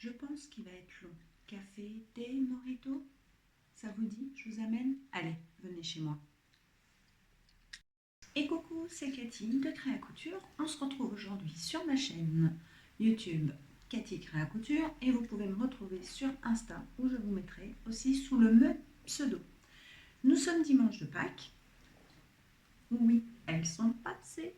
Je pense qu'il va être long. Café, thé, mojito, ça vous dit? Je vous amène? Allez, venez chez moi. Et coucou, c'est Cathy de Créa Couture. On se retrouve aujourd'hui sur ma chaîne YouTube Cathy Créa Couture et vous pouvez me retrouver sur Insta où je vous mettrai aussi sous le même pseudo. Nous sommes dimanche de Pâques. Oui, elles sont passées.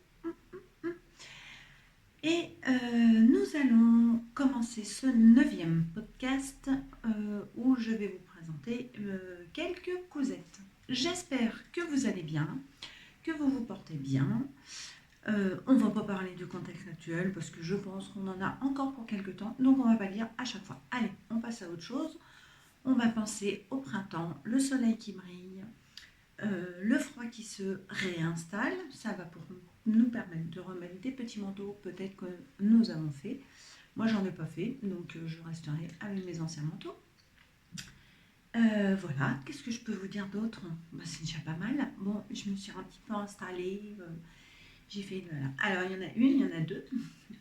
Et nous allons commencer ce 9e podcast où je vais vous présenter quelques cousettes. J'espère que vous allez bien, que vous vous portez bien. On ne va pas parler du contexte actuel parce que je pense qu'on en a encore pour quelques temps, donc on ne va pas le dire à chaque fois. Allez, on passe à autre chose. On va penser au printemps, le soleil qui brille, le froid qui se réinstalle. Ça va pour nous permettre de remettre des petits manteaux peut-être que nous avons fait. Moi, j'en ai pas fait, donc je resterai avec mes anciens manteaux. Voilà, qu'est-ce que je peux vous dire d'autre? C'est déjà pas mal. Bon, je me suis un petit peu installée. J'ai fait, voilà. Alors, il y en a une, il y en a deux,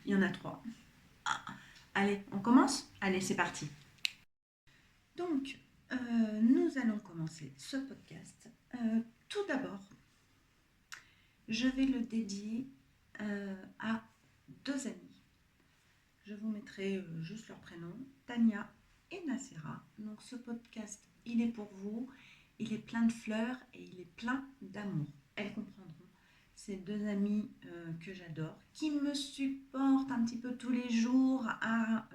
il y en a trois. Allez, on commence? Allez, c'est parti. Donc, nous allons commencer ce podcast. Tout d'abord, je vais le dédier à deux amies. Je vous mettrai juste leur prénom, Tania et Nacera. Donc ce podcast, il est pour vous. Il est plein de fleurs et il est plein d'amour. Elles comprendront. C'est deux amies que j'adore, qui me supportent un petit peu tous les jours à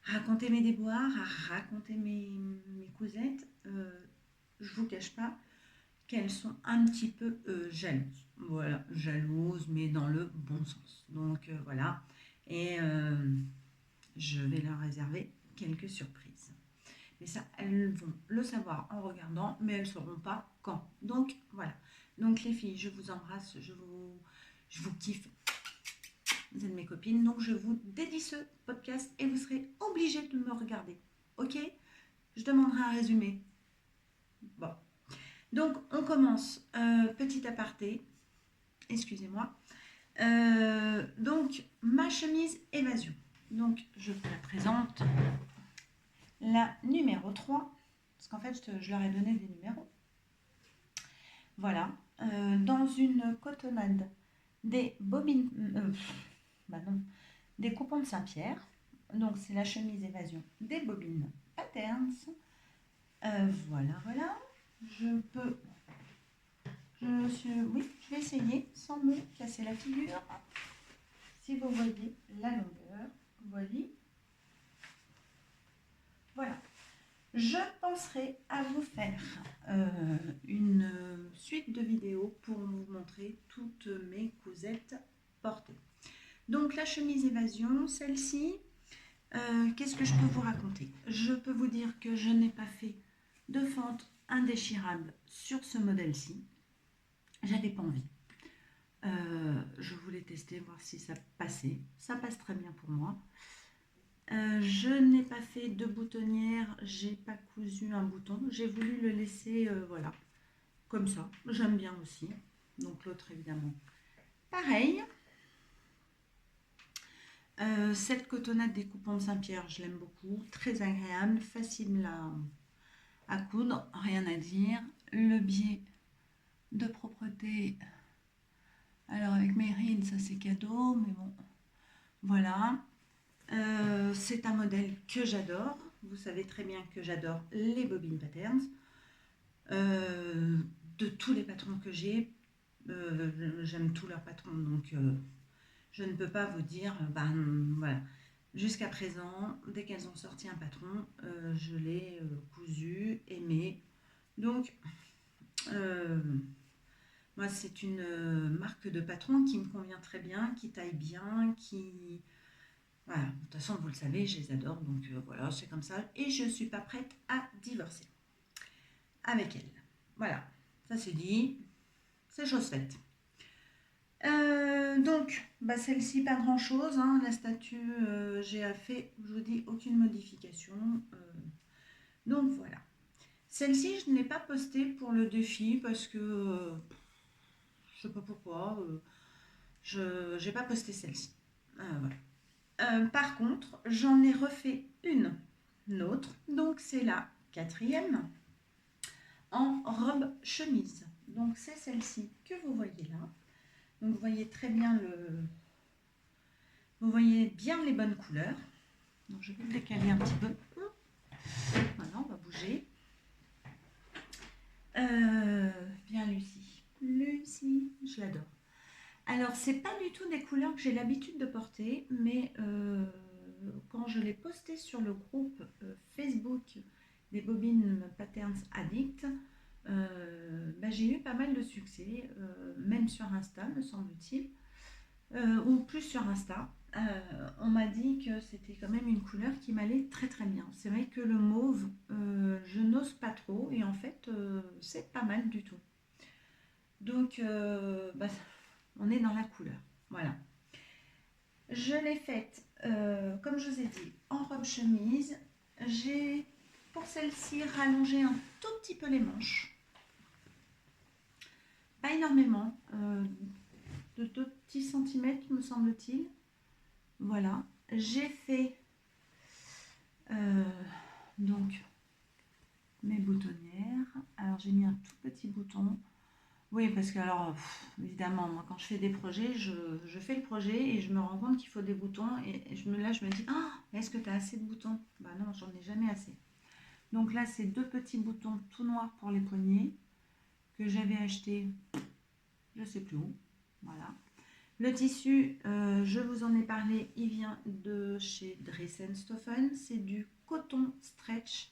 raconter mes déboires, à raconter mes cousettes. Je ne vous cache pas qu'elles sont un petit peu jalouses. Voilà, jalouses, mais dans le bon sens. Donc voilà. Et je vais leur réserver quelques surprises. Mais ça, elles vont le savoir en regardant, mais elles ne sauront pas quand. Donc voilà. Donc les filles, je vous embrasse, je vous kiffe. Vous êtes mes copines, donc je vous dédie ce podcast et vous serez obligés de me regarder. Ok? Je demanderai un résumé. Bon. Donc on commence. Petit aparté. Excusez-moi. Donc ma chemise évasion. Donc je vous la présente. La numéro 3, parce qu'en fait je leur ai donné des numéros. Voilà. Dans une cotonnade des bobines. Des coupons de Saint-Pierre. Donc c'est la chemise évasion des bobines patterns. Voilà. Oui, je vais essayer sans me casser la figure. Si vous voyez la longueur, voilà. Je penserai à vous faire une suite de vidéos pour vous montrer toutes mes cousettes portées. Donc la chemise évasion, celle-ci, qu'est-ce que je peux vous raconter? Je peux vous dire que je n'ai pas fait de fente indéchirable sur ce modèle-ci. J'avais pas envie. Je voulais tester, voir si ça passait. Ça passe très bien pour moi. Je n'ai pas fait de boutonnière, j'ai pas cousu un bouton. J'ai voulu le laisser, voilà, comme ça. J'aime bien aussi. Donc l'autre, évidemment, pareil. Cette cotonnade des coupons de Saint-Pierre, je l'aime beaucoup. Très agréable, facile à coudre, rien à dire. Le biais de propreté, alors avec mes rides, ça c'est cadeau, mais bon, voilà. C'est un modèle que j'adore. Vous savez très bien que j'adore les bobines patterns. De tous les patrons que j'ai, j'aime tous leurs patrons, donc je ne peux pas vous dire, voilà. Jusqu'à présent, dès qu'elles ont sorti un patron, je l'ai cousu, aimé. Donc, moi, c'est une marque de patron qui me convient très bien, qui taille bien, qui... Voilà, de toute façon, vous le savez, je les adore, donc voilà, c'est comme ça. Et je ne suis pas prête à divorcer avec elle. Voilà, ça c'est dit, c'est chose faite. Donc, celle-ci, pas grand-chose. Hein. La statue, j'ai fait, je vous dis, aucune modification. Donc voilà. Celle-ci, je ne l'ai pas postée pour le défi parce que je ne sais pas pourquoi. Je n'ai pas posté celle-ci. Voilà. Par contre, j'en ai refait une autre, donc c'est la 4e en robe chemise. Donc c'est celle-ci que vous voyez là. Donc vous voyez très bien vous voyez bien les bonnes couleurs. Donc je vais le décaler un petit peu. Voilà, on va bouger. Bien Lucie. Lucie, je l'adore. Alors, c'est pas du tout des couleurs que j'ai l'habitude de porter, mais quand je l'ai posté sur le groupe Facebook des bobines Patterns Addict, j'ai eu pas mal de succès, même sur Insta, me semble-t-il, ou plus sur Insta. On m'a dit que c'était quand même une couleur qui m'allait très très bien. C'est vrai que le mauve, je n'ose pas trop, et en fait, c'est pas mal du tout. Donc, on est dans la couleur. Voilà. Je l'ai faite, comme je vous ai dit, en robe chemise. J'ai, pour celle-ci, rallongé un tout petit peu les manches. Pas énormément, de 2 petits centimètres, me semble-t-il. Voilà. J'ai fait donc mes boutonnières. Alors, j'ai mis un tout petit bouton. Oui, parce que alors, évidemment, moi, quand je fais des projets, je fais le projet et je me rends compte qu'il faut des boutons. Et là, je me dis, ah, est-ce que tu as assez de boutons? Bah non, j'en ai jamais assez. Donc là, c'est 2 petits boutons tout noirs pour les poignets que j'avais acheté, je ne sais plus où. Voilà. Le tissu, je vous en ai parlé, il vient de chez Dressenstoffen. C'est du coton stretch.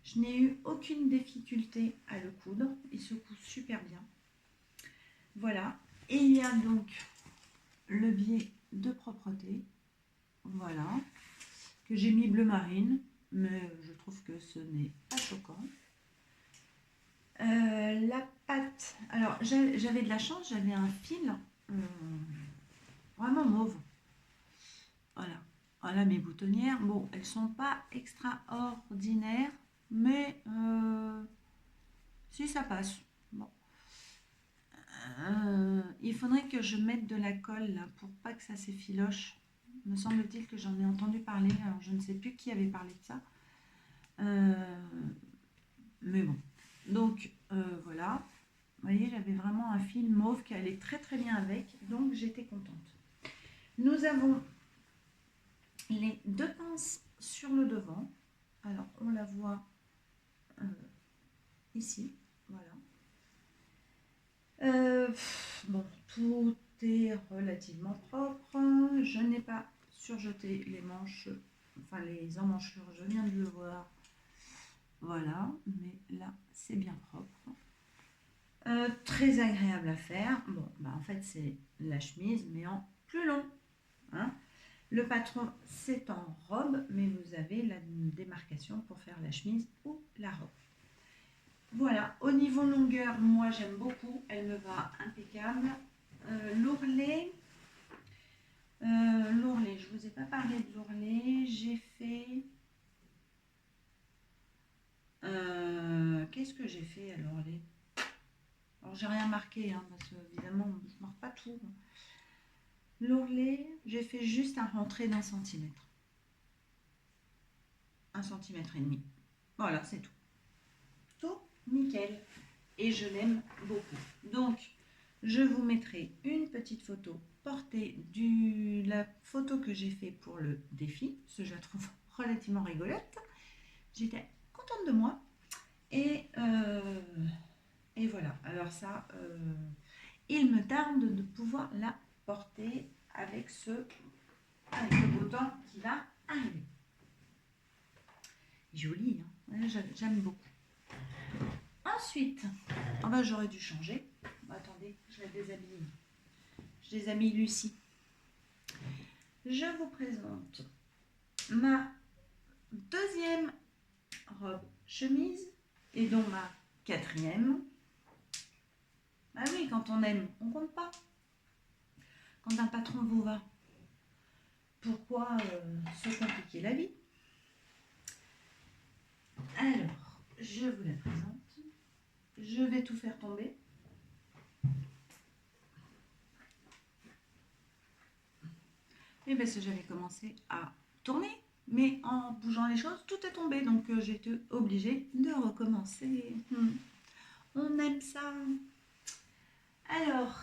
Je n'ai eu aucune difficulté à le coudre. Il se coud super bien. Voilà, et il y a donc le biais de propreté, voilà, que j'ai mis bleu marine, mais je trouve que ce n'est pas choquant. La pâte, alors j'avais de la chance, j'avais un fil vraiment mauve. Voilà, voilà mes boutonnières. Bon, elles sont pas extraordinaires, mais si ça passe. Bon. Il faudrait que je mette de la colle là pour pas que ça s'effiloche. Me semble-t-il que j'en ai entendu parler. Alors je ne sais plus qui avait parlé de ça. Mais bon. Donc voilà. Vous voyez, j'avais vraiment un fil mauve qui allait très très bien avec. Donc j'étais contente. Nous avons les 2 pinces sur le devant. Alors on la voit ici. Voilà. Bon, tout est relativement propre. Je n'ai pas surjeté les manches, enfin les emmanchure, je viens de le voir. Voilà, mais là, c'est bien propre. Très agréable à faire. Bon, en fait, c'est la chemise, mais en plus long. Hein. Le patron, c'est en robe, mais vous avez la démarcation pour faire la chemise ou la robe. Voilà, au niveau longueur, moi j'aime beaucoup, elle me va impeccable. L'ourlet, je ne vous ai pas parlé de l'ourlet, j'ai fait... Qu'est-ce que j'ai fait à l'ourlet? Alors j'ai rien marqué, hein, parce que évidemment je ne marque pas tout. L'ourlet, j'ai fait juste un rentré d'1 centimètre. 1,5 cm. Voilà, c'est tout. Tout nickel. Et je l'aime beaucoup. Donc, je vous mettrai une petite photo portée de la photo que j'ai fait pour le défi, parce que je la trouve relativement rigolote. J'étais contente de moi. Et voilà. Alors ça, il me tarde de pouvoir la porter avec le beau temps qui va arriver. Joli, hein, j'aime beaucoup. Ensuite, j'aurais dû changer. Attendez, je la déshabille. Je déshabille Lucie. Je vous présente ma 2e robe chemise et donc ma 4e. Ah oui, quand on aime, on compte pas. Quand un patron vous va, pourquoi se compliquer la vie? Alors, je vous la présente. Je vais tout faire tomber. Et parce que j'avais commencé à tourner, mais en bougeant les choses, tout est tombé. Donc j'ai été obligée de recommencer. On aime ça. Alors,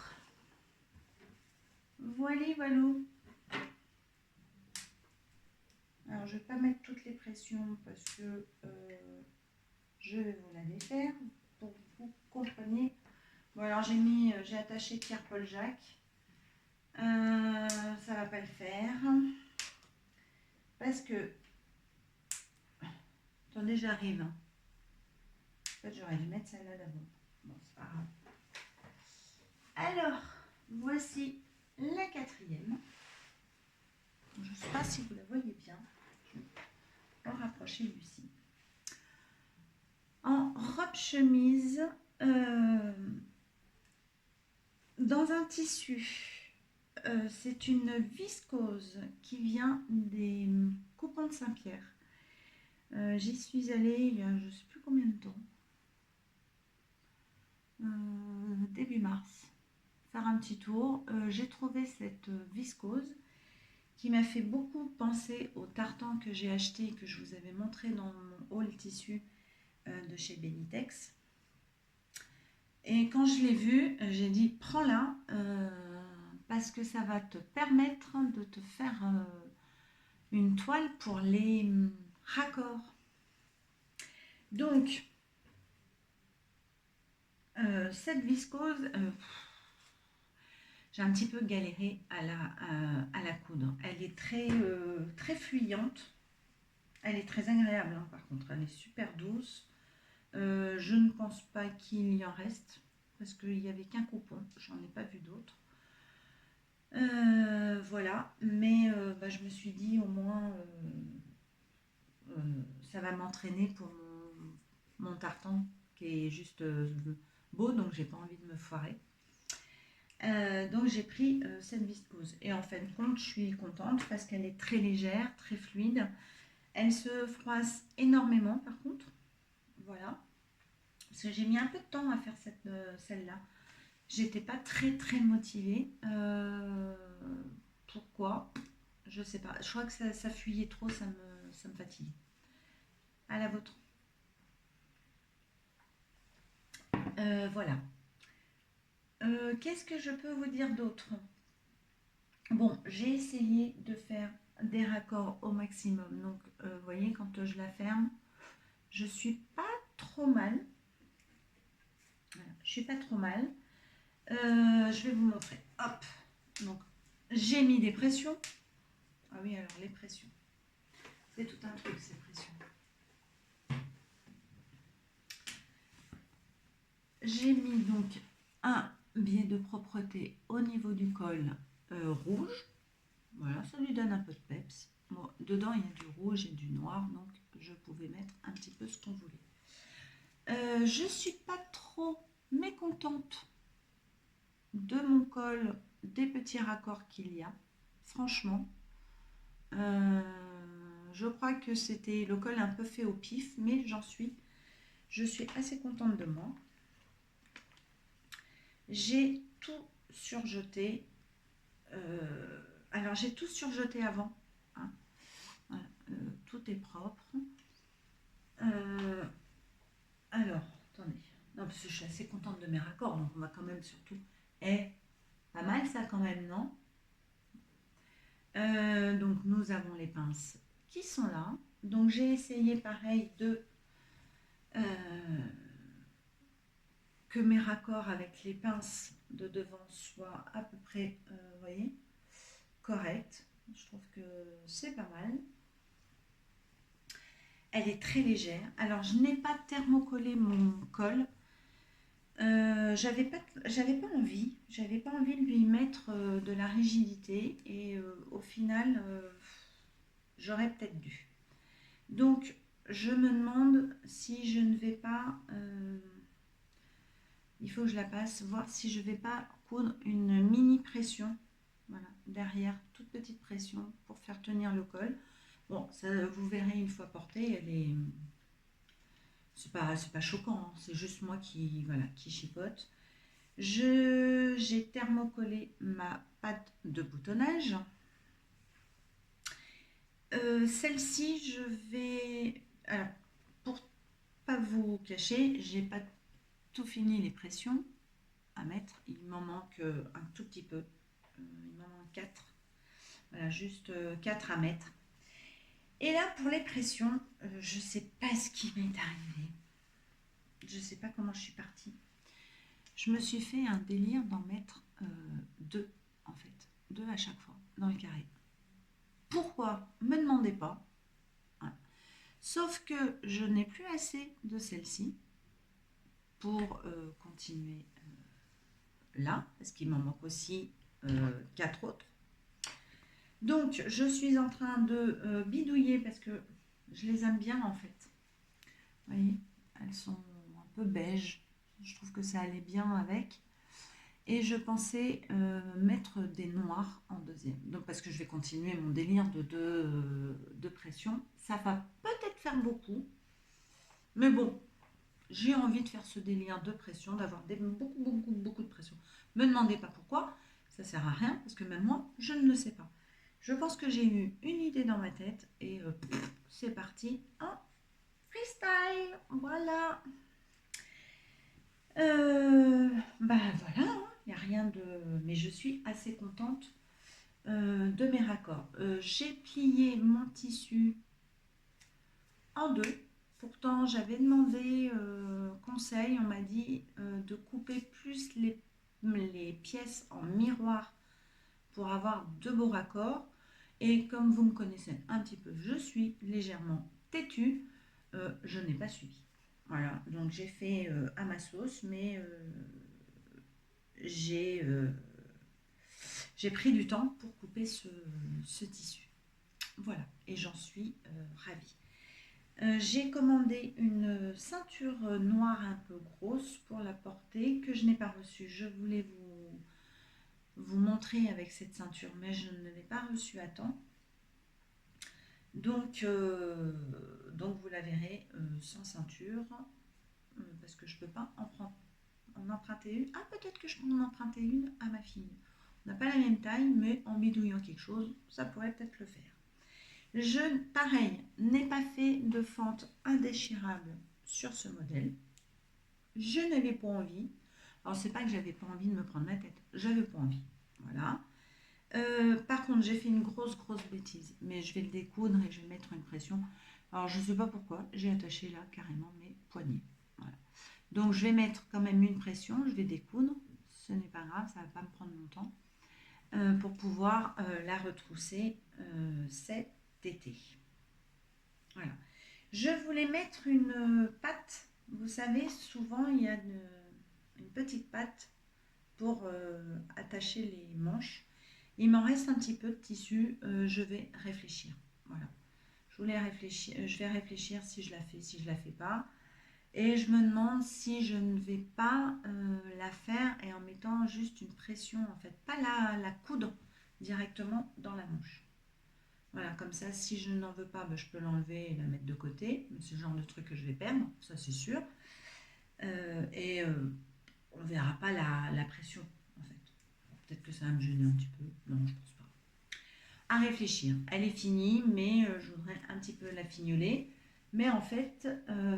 voilà, voilà. Alors, je ne vais pas mettre toutes les pressions parce que je vais vous la défaire pour que vous compreniez. Bon, alors j'ai attaché Pierre-Paul Jacques. Ça va pas le faire parce que attendez, j'arrive. En fait, j'aurais dû mettre celle-là d'abord. Bon, c'est pas grave. Alors, voici la quatrième. Je ne sais pas si vous la voyez bien. Je vais en rapprocher Lucie. En robe chemise dans un tissu. C'est une viscose qui vient des coupons de Saint-Pierre. J'y suis allée il y a je ne sais plus combien de temps. Début mars. Faire un petit tour. J'ai trouvé cette viscose qui m'a fait beaucoup penser au tartan que j'ai acheté et que je vous avais montré dans mon haul tissu de chez Benitex. Et quand je l'ai vu, j'ai dit prends-la parce que ça va te permettre de te faire une toile pour les raccords. Donc, cette viscose, j'ai un petit peu galéré à la coudre. Elle est très fuyante. Elle est très agréable, hein, par contre. Elle est super douce. Je ne pense pas qu'il y en reste parce qu'il n'y avait qu'un coupon. J'en ai pas vu d'autres. Voilà. Mais je me suis dit au moins ça va m'entraîner pour mon tartan qui est juste beau, donc j'ai pas envie de me foirer. Donc j'ai pris cette viscose et en fin de compte je suis contente parce qu'elle est très légère, très fluide. Elle se froisse énormément par contre, voilà, parce que j'ai mis un peu de temps à faire celle-là. J'étais pas très motivée. Pourquoi? Je sais pas. Je crois que ça fuyait trop, ça me fatigue. À la vôtre. Voilà. Qu'est-ce que je peux vous dire d'autre? Bon, j'ai essayé de faire des raccords au maximum. Donc, vous voyez, quand je la ferme, je suis pas trop mal. Voilà, je suis pas trop mal. Je vais vous montrer. Hop. Donc, j'ai mis des pressions. Ah oui, alors les pressions. C'est tout un truc, ces pressions. J'ai mis donc un biais de propreté au niveau du col rouge. Voilà, ça lui donne un peu de peps. Bon, dedans, il y a du rouge et du noir, donc je pouvais mettre un petit peu ce qu'on voulait. Je ne suis pas trop mécontente de mon col, des petits raccords qu'il y a. Franchement, je crois que c'était le col un peu fait au pif, mais je suis assez contente de moi. J'ai tout surjeté. Alors, j'ai tout surjeté avant. Hein. Voilà, tout est propre. Alors, attendez. Non, parce que je suis assez contente de mes raccords, donc on va quand même surtout. Pas mal ça quand même, non? Donc, nous avons les pinces qui sont là. Donc, j'ai essayé pareil que mes raccords avec les pinces de devant soient à peu près, vous voyez, corrects. Je trouve que c'est pas mal. Elle est très légère. Alors, je n'ai pas thermocollé mon col. J'avais pas envie. J'avais pas envie de lui mettre de la rigidité. Et au final, j'aurais peut-être dû. Donc, je me demande si je ne vais pas... il faut que je la passe, voir si je ne vais pas coudre une mini pression. Voilà, derrière, toute petite pression pour faire tenir le col. Bon, ça, vous verrez une fois portée, elle est... C'est pas choquant, hein, c'est juste moi qui chipote. J'ai thermocollé ma pâte de boutonnage. Celle-ci, je vais... Alors, pour pas vous cacher, j'ai pas tout fini les pressions à mettre. Il m'en manque un tout petit peu. Il m'en manque 4. Voilà, juste 4 à mettre. Et là, pour les pressions, je sais pas ce qui m'est arrivé. Je sais pas comment je suis partie. Je me suis fait un délire d'en mettre 2, en fait. 2 à chaque fois, dans le carré. Pourquoi? Me demandez pas. Voilà. Sauf que je n'ai plus assez de celle-ci pour continuer là, parce qu'il m'en manque aussi 4 autres. Donc, je suis en train de bidouiller parce que je les aime bien en fait. Vous voyez, elles sont un peu beige. Je trouve que ça allait bien avec. Et je pensais mettre des noirs en deuxième. Donc, parce que je vais continuer mon délire de pression. Ça va peut-être faire beaucoup. Mais bon, j'ai envie de faire ce délire de pression, d'avoir beaucoup de pression. Me demandez pas pourquoi. Ça sert à rien parce que même moi, je ne le sais pas. Je pense que j'ai eu une idée dans ma tête et c'est parti en freestyle. Voilà. Bah voilà, il n'y a rien de... Mais je suis assez contente de mes raccords. J'ai plié mon tissu en 2. Pourtant, j'avais demandé conseil. On m'a dit de couper plus les pièces en miroir pour avoir de beaux raccords. Et comme vous me connaissez un petit peu, je suis légèrement têtue. Je n'ai pas suivi. Voilà, donc j'ai fait à ma sauce, mais j'ai pris du temps pour couper ce tissu. Voilà, et j'en suis ravie. J'ai commandé une ceinture noire un peu grosse pour la porter que je n'ai pas reçue. Je voulais vous montrer avec cette ceinture, mais je ne l'ai pas reçue à temps. Donc vous la verrez sans ceinture parce que je ne peux pas en emprunter une. Ah, peut-être que je peux en emprunter une à ma fille. On n'a pas la même taille, mais en bidouillant quelque chose, ça pourrait peut-être le faire. Je, pareil, n'ai pas fait de fente indéchirable sur ce modèle. Je n'avais pas envie. Alors, c'est pas que j'avais pas envie de me prendre la tête. J'avais pas envie. Voilà. Par contre, j'ai fait une grosse bêtise. Mais je vais le découdre et je vais mettre une pression. Alors, je ne sais pas pourquoi. J'ai attaché là carrément mes poignets. Voilà. Donc, je vais mettre quand même une pression. Je vais découdre. Ce n'est pas grave. Ça ne va pas me prendre longtemps. Pour pouvoir la retrousser cet été. Voilà. Je voulais mettre une patte. Vous savez, souvent il y a une petite patte pour attacher les manches. Il m'en reste un petit peu de tissu. Je vais réfléchir. Voilà. Je vais réfléchir si je la fais, si je la fais pas. Et je me demande si je ne vais pas la faire et en mettant juste une pression, en fait, pas la coudre directement dans la manche. Voilà, comme ça, si je n'en veux pas, ben, je peux l'enlever et la mettre de côté. Mais c'est le genre de truc que je vais perdre, ça c'est sûr. On ne verra pas la pression, en fait. Peut-être que ça va me gêner un petit peu. Non, je pense pas. À réfléchir. Elle est finie, mais je voudrais un petit peu la fignoler. Mais en fait,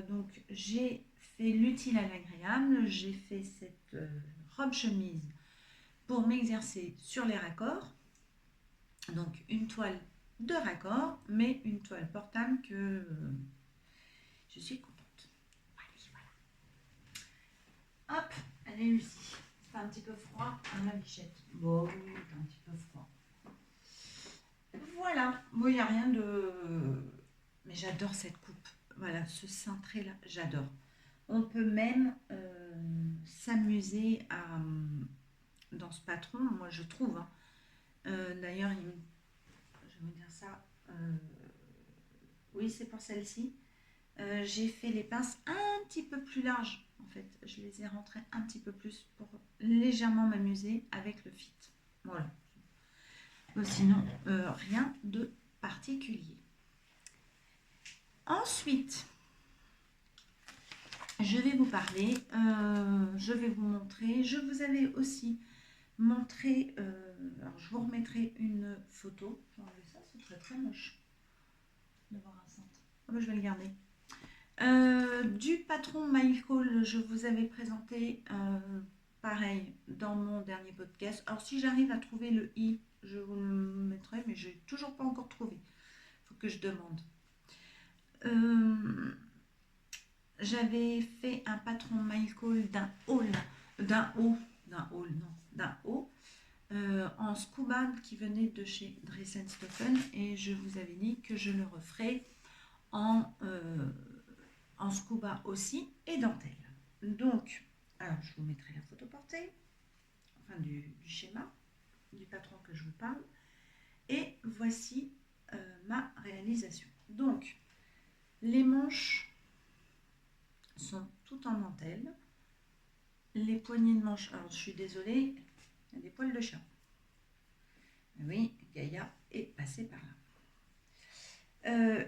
donc j'ai fait l'utile à l'agréable. J'ai fait cette robe chemise pour m'exercer sur les raccords. Donc une toile de raccord, mais une toile portable que je suis contente. Voilà. Hop, elle est réussie. C'est un petit peu froid à la bichette. Bon, oui, c'est un petit peu froid. Voilà. Bon, il n'y a rien de... Mais j'adore cette coupe. Voilà, ce cintré là, j'adore. On peut même s'amuser dans ce patron, moi je trouve. Hein. D'ailleurs, je vais vous dire ça. Oui, c'est pour celle-ci. J'ai fait les pinces un petit peu plus larges. En fait, je les ai rentrées un petit peu plus pour légèrement m'amuser avec le fit. Voilà. Sinon, rien de particulier. Ensuite, je vais vous parler, je vais vous montrer. Je vous avais aussi montré, alors je vous remettrai une photo. J'ai enlevé ça, c'est très moche. Oh, je vais le garder. Du patron Michael, je vous avais présenté pareil dans mon dernier podcast. Alors si j'arrive à trouver le i, je vous le mettrai, mais je n'ai toujours pas encore trouvé. Il faut que je demande. J'avais fait un patron Michael d'un haut, en scuba qui venait de chez Dressenstoffen et je vous avais dit que je le referai en scuba aussi et dentelle. Donc, alors je vous mettrai la photo portée, enfin du schéma, du patron que je vous parle. Et voici ma réalisation. Donc, les manches sont toutes en dentelle. Les poignées de manches, alors je suis désolée, il y a des poils de chat. Oui, Gaïa est passée par là.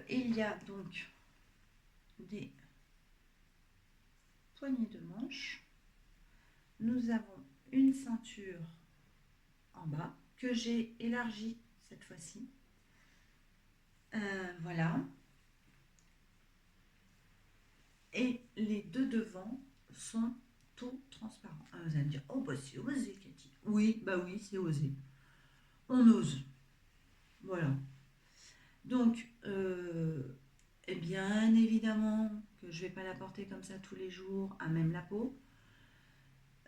Il y a donc des poignées de manches. Nous avons une ceinture en bas que j'ai élargie cette fois-ci. Voilà. Et les deux devants sont tout transparents. Ah, vous allez me dire, oh bah c'est osé Cathy. Oui, bah oui, c'est osé. On ose. Voilà. Donc, et bien évidemment que je ne vais pas la porter comme ça tous les jours, à même la peau.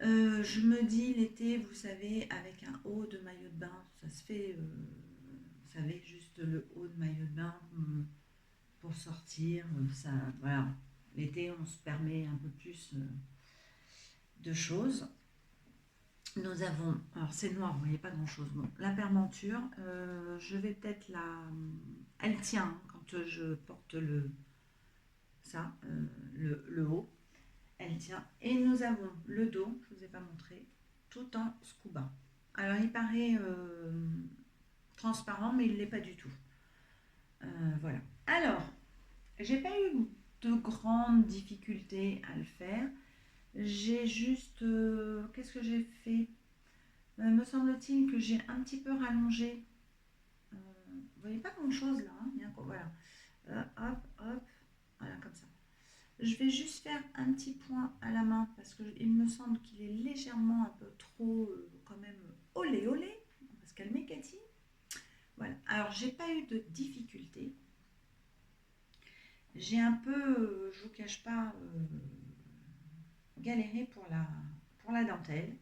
Je me dis l'été, vous savez, avec un haut de maillot de bain, ça se fait, vous savez, juste le haut de maillot de bain pour sortir, ça, voilà. L'été, on se permet un peu plus de choses. Nous avons, alors c'est noir, vous voyez pas grand chose. Bon, la permenture, je vais peut-être la, elle tient quand je porte le haut, elle tient. Et nous avons le dos, je vous ai pas montré, tout en scuba. Alors il paraît transparent, mais il l'est pas du tout. Voilà. Alors, j'ai pas eu de grandes difficultés à le faire. J'ai juste, qu'est-ce que j'ai fait? Me semble-t-il que j'ai un petit peu rallongé. Vous voyez pas grand-chose là, hein, voilà. Hop, hop, voilà comme ça. Je vais juste faire un petit point à la main parce qu'il me semble qu'il est légèrement un peu trop, quand même, olé olé. On va se calmer Cathy. Voilà. Alors j'ai pas eu de difficulté. J'ai un peu, je vous cache pas, galéré pour la dentelle.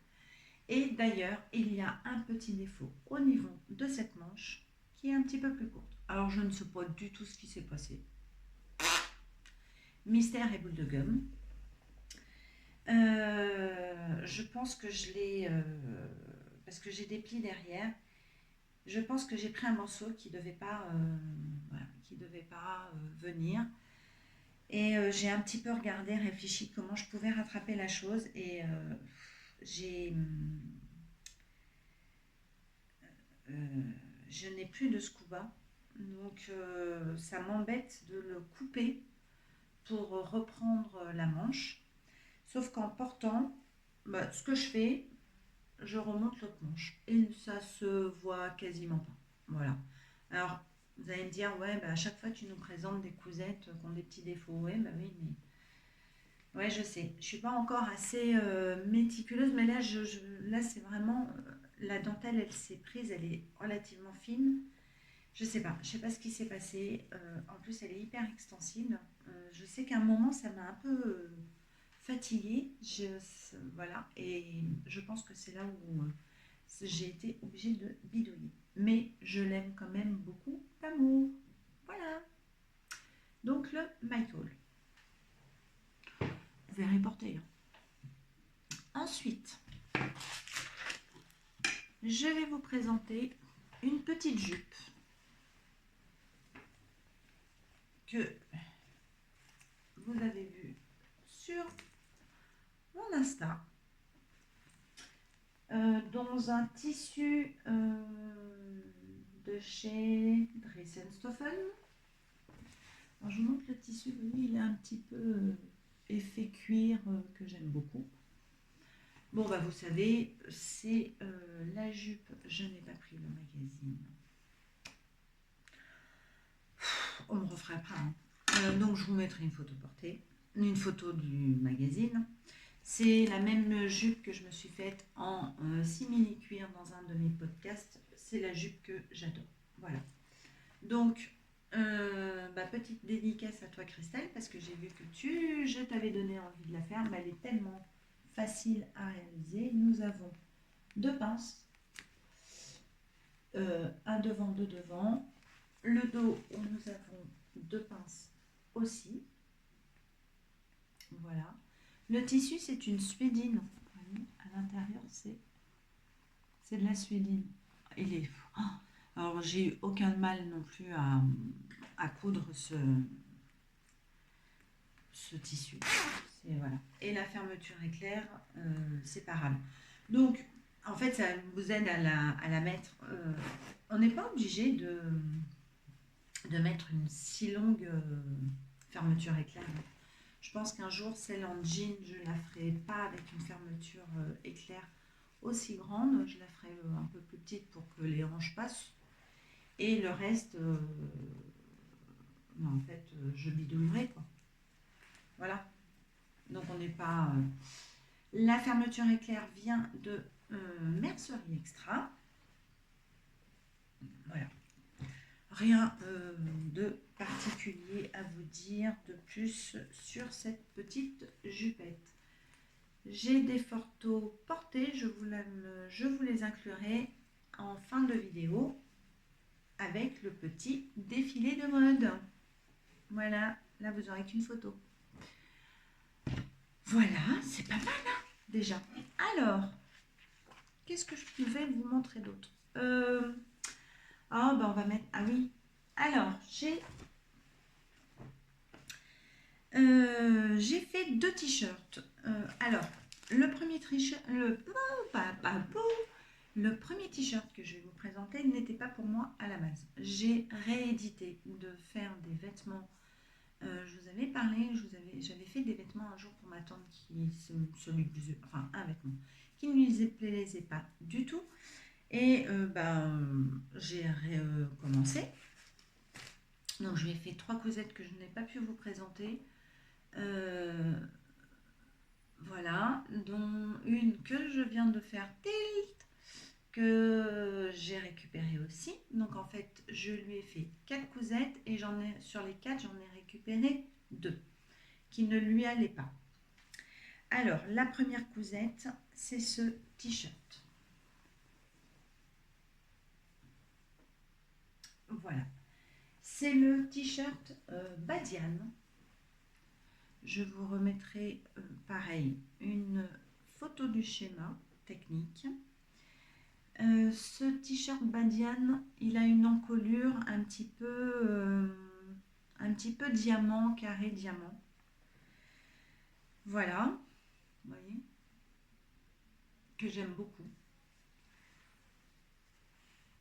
Et d'ailleurs, il y a un petit défaut au niveau de cette manche qui est un petit peu plus courte. Alors, je ne sais pas du tout ce qui s'est passé. Mystère et boule de gomme. Je pense que je l'ai... parce que j'ai des plis derrière. Je pense que j'ai pris un morceau qui ne devait pas, venir. Et j'ai un petit peu regardé, réfléchi comment je pouvais rattraper la chose. Et je n'ai plus de scuba, donc ça m'embête de le couper pour reprendre la manche. Sauf qu'en portant, ce que je fais, je remonte l'autre manche et ça se voit quasiment pas. Voilà. Alors, vous allez me dire, ouais, à chaque fois tu nous présentes des cousettes qui ont des petits défauts. Ouais, oui, mais... Ouais, je sais. Je suis pas encore assez méticuleuse, mais là, là c'est vraiment... la dentelle, elle s'est prise, elle est relativement fine. Je sais pas ce qui s'est passé. En plus, elle est hyper extensible. Je sais qu'à un moment, ça m'a un peu fatiguée. Voilà, et je pense que c'est là où j'ai été obligée de bidouiller. Mais je l'aime quand même beaucoup d'amour. Voilà. Donc le Michael. Vous verrez porter. Ensuite, je vais vous présenter une petite jupe que vous avez vue sur mon Insta, dans un tissu de chez Dressenstoffen. Alors, je vous montre le tissu, vous voyez, il est un petit peu effet cuir que j'aime beaucoup. Bon, vous savez, c'est la jupe, je n'ai pas pris le magazine. On me refera pas, hein. Donc je vous mettrai une photo portée, une photo du magazine. C'est la même jupe que je me suis faite en simili-cuir dans un de mes podcasts. C'est la jupe que j'adore. Voilà. Donc, petite dédicace à toi Christelle, parce que j'ai vu que je t'avais donné envie de la faire, mais elle est tellement facile à réaliser. Nous avons deux pinces, un devant, deux devant. Le dos, où nous avons deux pinces aussi. Voilà. Le tissu, c'est une suédine. Vous voyez, à l'intérieur, c'est de la suédine. Il est... Oh, alors, j'ai eu aucun mal non plus à coudre ce tissu. Voilà. Et la fermeture éclair, séparable. Donc, en fait, ça vous aide à la mettre. On n'est pas obligé de mettre une si longue fermeture éclair. Je pense qu'un jour, celle en jean, je la ferai pas avec une fermeture éclair aussi grande. Je la ferai un peu plus petite pour que les hanches passent. Et le reste, en fait, je bidouillerai, quoi. Voilà. Donc, on n'est pas... La fermeture éclair vient de Mercerie Extra. Voilà. Rien de particulier à vous dire de plus sur cette petite jupette. J'ai des photos portées, je vous les inclurai en fin de vidéo avec le petit défilé de mode. Voilà, là vous aurez qu'une photo. Voilà, c'est pas mal hein, déjà. Alors, qu'est-ce que je pouvais vous montrer d'autre on va mettre... Ah oui, alors j'ai fait deux t-shirts. Alors, le premier t-shirt, le premier t-shirt que je vais vous présenter n'était pas pour moi à la base. J'ai réédité de faire des vêtements. Je vous avais parlé, j'avais fait des vêtements un jour pour ma tante un vêtement qui ne lui plaisait pas du tout. Et j'ai recommencé. Donc je lui ai fait 3 cousettes que je n'ai pas pu vous présenter. Voilà, dont une que je viens de faire tilt, que j'ai récupéré aussi. Donc en fait, je lui ai fait 4 cousettes et sur les 4, j'en ai récupéré 2 qui ne lui allaient pas. Alors, la première cousette, c'est ce t-shirt. Voilà. C'est le t-shirt Badiane. Je vous remettrai pareil une photo du schéma technique. Ce t-shirt Badiane, il a une encolure un petit peu diamant, carré diamant. Voilà, vous voyez, que j'aime beaucoup.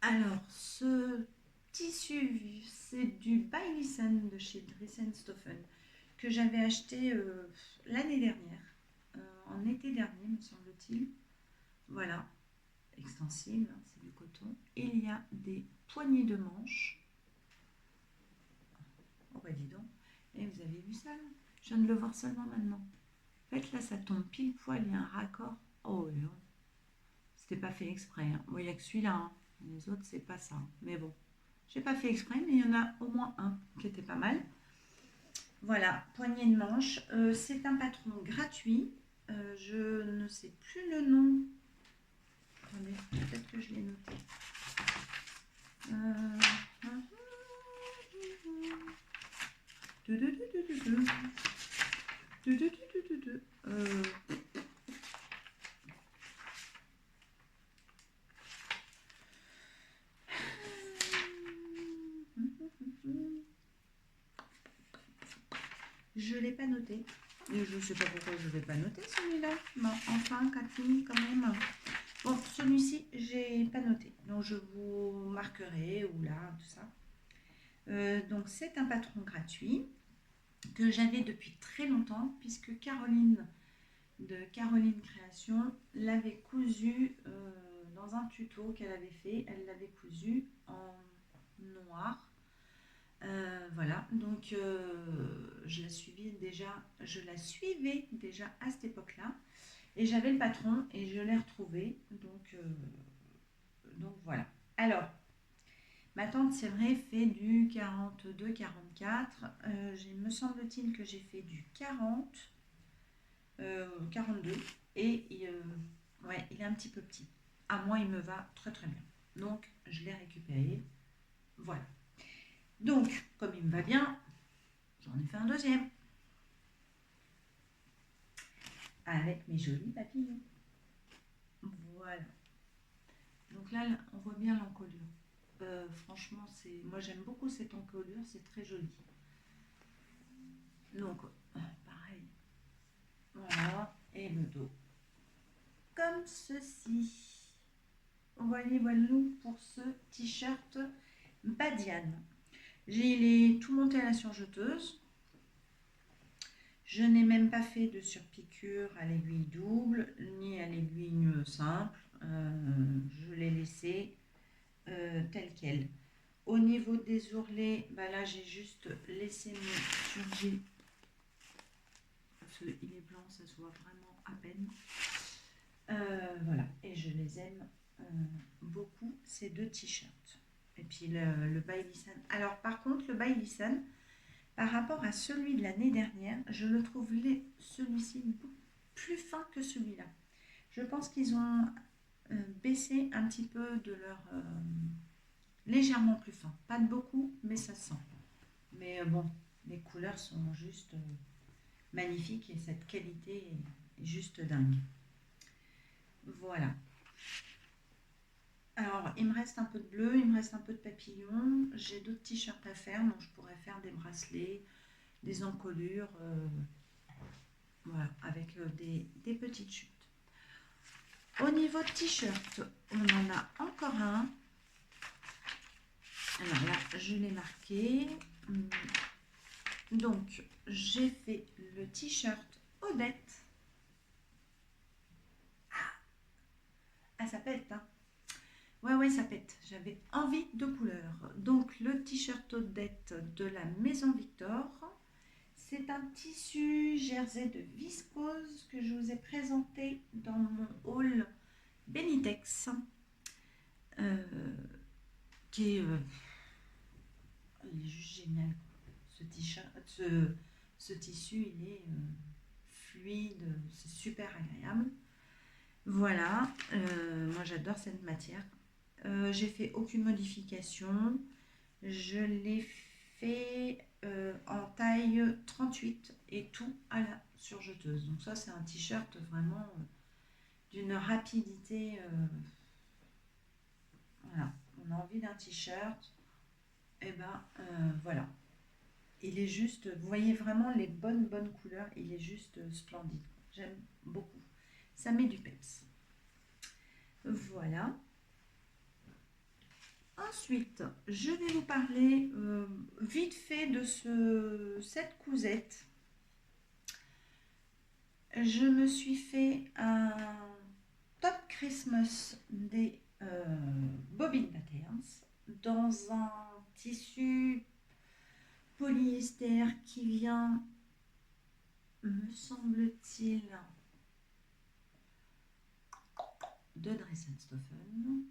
Alors, ce tissu, c'est du By Lissen de chez Dressenstoffen que j'avais acheté l'année dernière, en été dernier, me semble-t-il. Voilà, extensible, hein, c'est du coton. Et il y a des poignées de manches. Oh bah dis donc, et vous avez vu ça là? Je viens de le voir seulement maintenant. En fait là, ça tombe pile poil, il y a un raccord. Oh non, c'était pas fait exprès. Hein. Bon, il n'y a que celui-là, hein. Les autres, c'est pas ça. Mais bon, j'ai pas fait exprès, mais il y en a au moins un qui était pas mal. Voilà, poignée de manche. C'est un patron gratuit. Je ne sais plus le nom. Attendez, peut-être que je l'ai noté. Je ne l'ai pas noté. Et je ne sais pas pourquoi je ne vais pas noter celui-là. Bon, enfin, Cathy, quand même. Bon, celui-ci, j'ai pas noté. Donc, je vous marquerai, ou là, tout ça. Donc, c'est un patron gratuit que j'avais depuis très longtemps, puisque Caroline, de Caroline Création, l'avait cousu dans un tuto qu'elle avait fait. Elle l'avait cousu en noir. Voilà, donc je la suivais déjà à cette époque-là. Et j'avais le patron et je l'ai retrouvé. Donc voilà. Alors, ma tante, c'est vrai, fait du 42-44. Me semble-t-il que j'ai fait du 42. Et ouais, il est un petit peu petit. À moi, il me va très très bien. Donc, je l'ai récupéré. Voilà. Donc, comme il me va bien, j'en ai fait un deuxième. Avec mes jolis papillons. Voilà. Donc là, on voit bien l'encolure. Franchement, moi j'aime beaucoup cette encolure, c'est très joli. Donc, pareil. Voilà. Et le dos. Comme ceci. Voyez, voilà pour ce t-shirt Badiane. J'ai tout monté à la surjeteuse. Je n'ai même pas fait de surpiqûre à l'aiguille double, ni à l'aiguille simple. Je l'ai laissé tel quel. Au niveau des ourlets, bah là j'ai juste laissé mon surjet. Il est blanc, ça se voit vraiment à peine. Voilà, et je les aime beaucoup, ces deux t-shirts. Et puis le Baileyssan. Alors par contre, le Baileyssan, par rapport à celui de l'année dernière, je le trouve celui-ci plus fin que celui-là. Je pense qu'ils ont baissé un petit peu de leur... légèrement plus fin. Pas de beaucoup, mais ça sent. Mais bon, les couleurs sont juste magnifiques et cette qualité est juste dingue. Voilà. Alors, il me reste un peu de bleu, il me reste un peu de papillon. J'ai d'autres t-shirts à faire, donc je pourrais faire des bracelets, des encolures, voilà, avec des petites chutes. Au niveau de t-shirt, on en a encore un. Alors là, je l'ai marqué. Donc, j'ai fait le t-shirt Odette. Ah, ça pète, hein. Ouais, ça pète. J'avais envie de couleur. Donc, le t-shirt Odette de la Maison Victor. C'est un tissu jersey de viscose que je vous ai présenté dans mon haul Benitex. Qui est, il est juste génial. Ce t-shirt, ce tissu, il est fluide, c'est super agréable. Voilà, moi j'adore cette matière. J'ai fait aucune modification. Je l'ai fait en taille 38 et tout à la surjeteuse. Donc ça c'est un t-shirt vraiment d'une rapidité. Voilà, on a envie d'un t-shirt. Et ben voilà. Il est juste, vous voyez vraiment les bonnes couleurs. Il est juste splendide. J'aime beaucoup. Ça met du peps. Voilà. Ensuite, je vais vous parler vite fait de cette cousette. Je me suis fait un top Christmas des Bobbin Patterns dans un tissu polyester qui vient, me semble-t-il, de Dressenstoffen.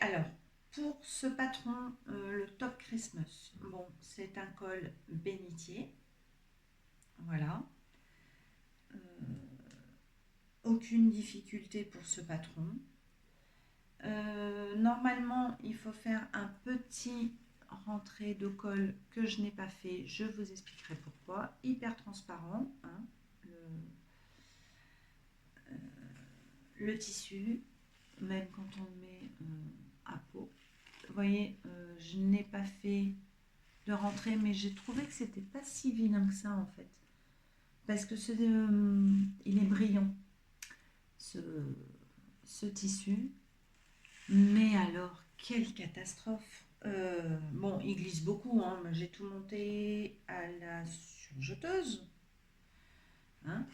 Alors, pour ce patron, le Top Christmas, bon, c'est un col bénitier. Voilà. Aucune difficulté pour ce patron. Normalement, il faut faire un petit rentré de col que je n'ai pas fait. Je vous expliquerai pourquoi. Hyper transparent, hein, le tissu, même quand on le met à peau. Vous voyez, je n'ai pas fait de rentrée, mais j'ai trouvé que c'était pas si vilain que ça en fait. Parce que il est brillant, ce tissu. Mais alors, quelle catastrophe! Bon, il glisse beaucoup, hein, mais j'ai tout monté à la surjeteuse. Hein,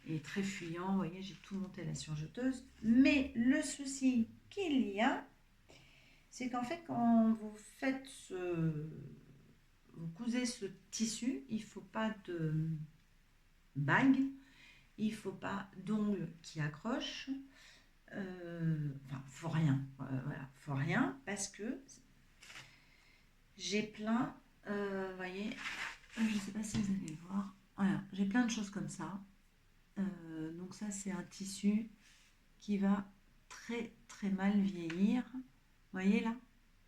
il est très fuyant, vous voyez, j'ai tout monté à la surjeteuse. Mais le souci qu'il y a, C'est qu'en fait, quand vous vous cousez ce tissu, il ne faut pas de bague, il ne faut pas d'ongles qui accrochent, enfin, faut rien, voilà, faut rien, parce que j'ai plein, vous voyez, je ne sais pas si vous allez le voir, voilà, j'ai plein de choses comme ça. Donc ça, c'est un tissu qui va très très mal vieillir. Vous voyez là,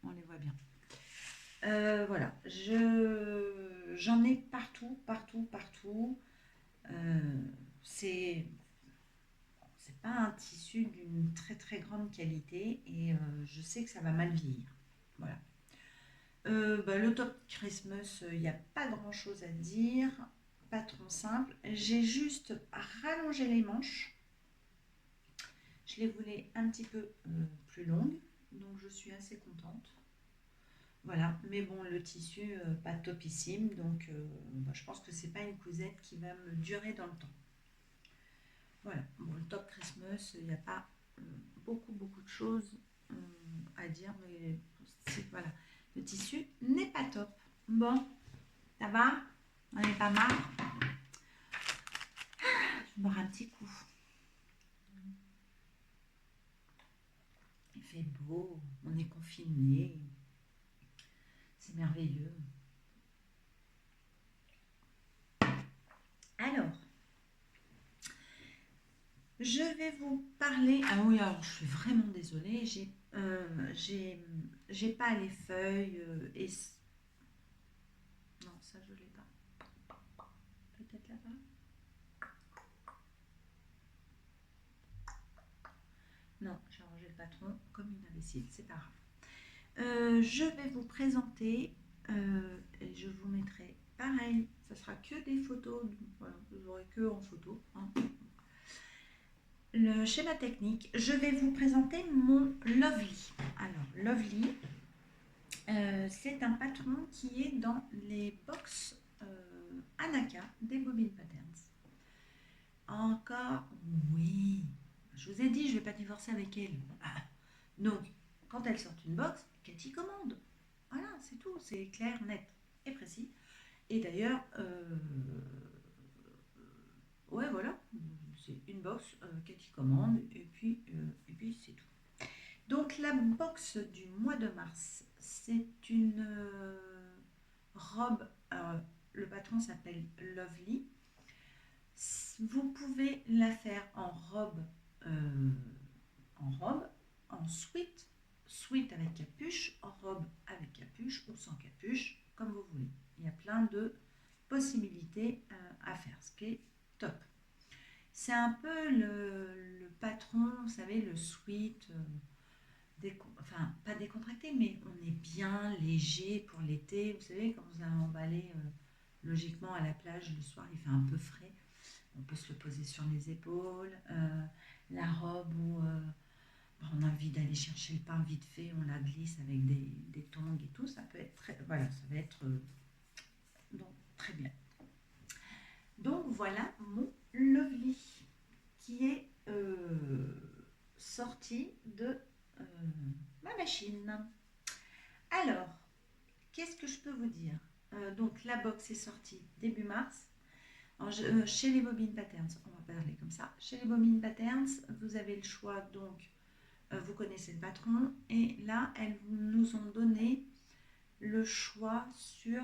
on les voit bien. Voilà, j'en ai partout, partout, partout. Euh, c'est c'est pas un tissu d'une très très grande qualité et je sais que ça va mal vieillir. Voilà. Le top Christmas, il n'y a pas grand chose à dire, patron simple. J'ai juste rallongé les manches. Je les voulais un petit peu plus longues, donc je suis assez contente. Voilà, mais bon, le tissu, pas topissime, donc je pense que c'est pas une cousette qui va me durer dans le temps. Voilà, bon, le top Christmas, il n'y a pas beaucoup, beaucoup de choses à dire, mais voilà, le tissu n'est pas top. Bon, ça va? On n'est pas marre? Je vais boire un petit coup. Il fait beau, on est confiné, c'est merveilleux. Alors, je vais vous parler. Ah oui, alors je suis vraiment désolée, j'ai pas les feuilles non, ça je l'ai pas. Peut-être là-bas. Non, j'ai rangé le patron comme une imbécile, c'est pas grave. Je vais vous présenter et je vous mettrai pareil, ça sera que des photos, donc voilà, vous aurez que en photo, hein. Le schéma technique, je vais vous présenter mon Lovely. Alors, Lovely, c'est un patron qui est dans les box Anaka des Bobine Patterns. Encore, oui, je vous ai dit, je ne vais pas divorcer avec elle. Ah. Donc, quand elle sort une box, Cathy commande. Voilà, c'est tout, c'est clair, net et précis. Et d'ailleurs, ouais, voilà, c'est une box, Cathy commande, et puis c'est tout. Donc la box du mois de mars, c'est une robe, le patron s'appelle Lovely. Vous pouvez la faire euh, en robe, en sweat avec capuche, en robe avec capuche ou sans capuche, comme vous voulez. Il y a plein de possibilités à faire, ce qui est top. C'est un peu le patron, vous savez, le sweat, enfin pas décontracté, mais on est bien léger pour l'été. Vous savez, quand vous allez emballer logiquement à la plage le soir, il fait un peu frais. On peut se le poser sur les épaules. La robe où on a envie d'aller chercher le pain vite fait, on la glisse avec des tongs et tout. Ça peut être très, voilà, ça va être donc très bien. Donc voilà mon Lovely qui est sorti de euh, ma machine. Alors, qu'est-ce que je peux vous dire? Donc la box est sortie début mars. Alors, chez les Bobine Patterns, on va parler comme ça. Chez les Bobine Patterns, vous avez le choix, donc vous connaissez le patron, et là, elles nous ont donné le choix sur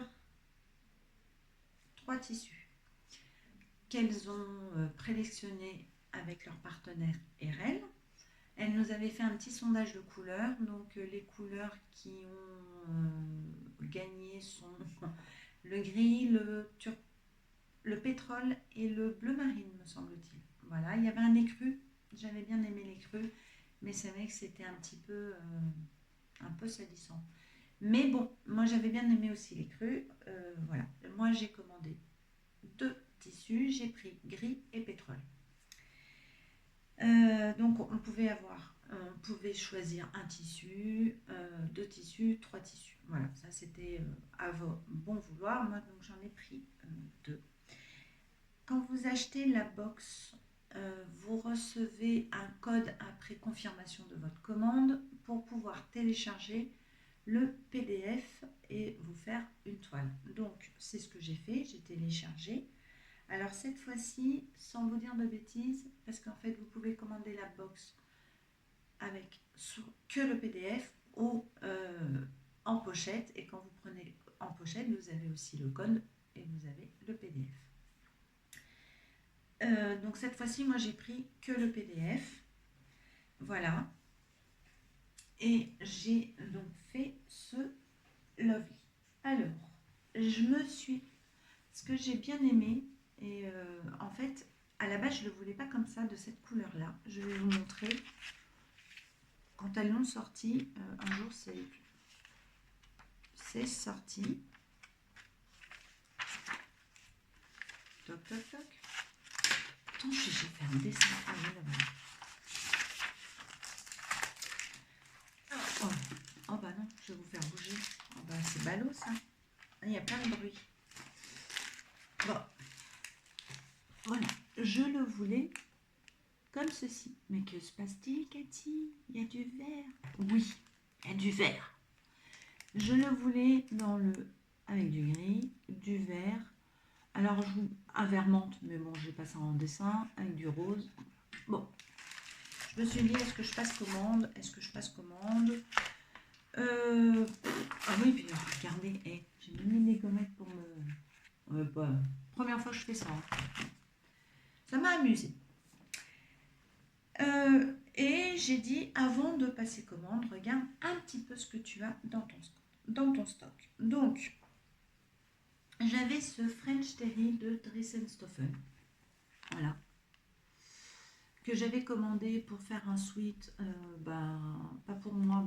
3 tissus qu'elles ont prélectionnés avec leur partenaire RL. Elles nous avaient fait un petit sondage de couleurs, donc les couleurs qui ont gagné sont le gris, le pétrole et le bleu marine, me semble-t-il. Voilà, il y avait un écru, j'avais bien aimé l'écru, mais c'est vrai que c'était un peu salissant. Mais bon, moi j'avais bien aimé aussi l'écru. Voilà, moi j'ai commandé 2 tissus, j'ai pris gris et pétrole. Donc on pouvait choisir un tissu, 2 tissus, 3 tissus. Voilà, ça c'était à vos bon vouloir. Moi donc j'en ai pris 2. Quand vous achetez la box vous recevez un code après confirmation de votre commande pour pouvoir télécharger le PDF et vous faire une toile. Donc c'est ce que j'ai fait, j'ai téléchargé. Alors cette fois-ci, sans vous dire de bêtises, parce qu'en fait vous pouvez commander la box avec que le PDF ou en pochette, et quand vous prenez en pochette, vous avez aussi le code et vous avez le PDF. Donc cette fois-ci, moi j'ai pris que le PDF. Voilà. Et j'ai donc fait ce Lovely. Alors, ce que j'ai bien aimé, et en fait, à la base, je ne le voulais pas comme ça, de cette couleur-là. Je vais vous montrer. Quand elles l'ont sorti, un jour, c'est sorti. Toc, toc, toc. Attends, j'ai fait un dessin. Ah oui, là, voilà. Oh bah non, je vais vous faire bouger. Oh bah c'est ballot ça. Il y a plein de bruit. Bon, voilà. Je le voulais comme ceci. Mais que se passe-t-il, Cathy? Il y a du vert. Oui, il y a du vert. Je le voulais avec du gris, du vert. Alors, un vert menthe, mais bon, j'ai pas ça en dessin, avec du rose. Bon, je me suis dit, est-ce que je passe commande? Est-ce que je passe commande? Ah oui, puis regardez, j'ai même mis des gommettes pour me... Première fois que je fais ça. Ça m'a amusé. Et j'ai dit, avant de passer commande, regarde un petit peu ce que tu as dans ton stock. Donc, j'avais ce French Terry de Dressenstoffen. Voilà. Que j'avais commandé pour faire un sweat. Pas pour moi,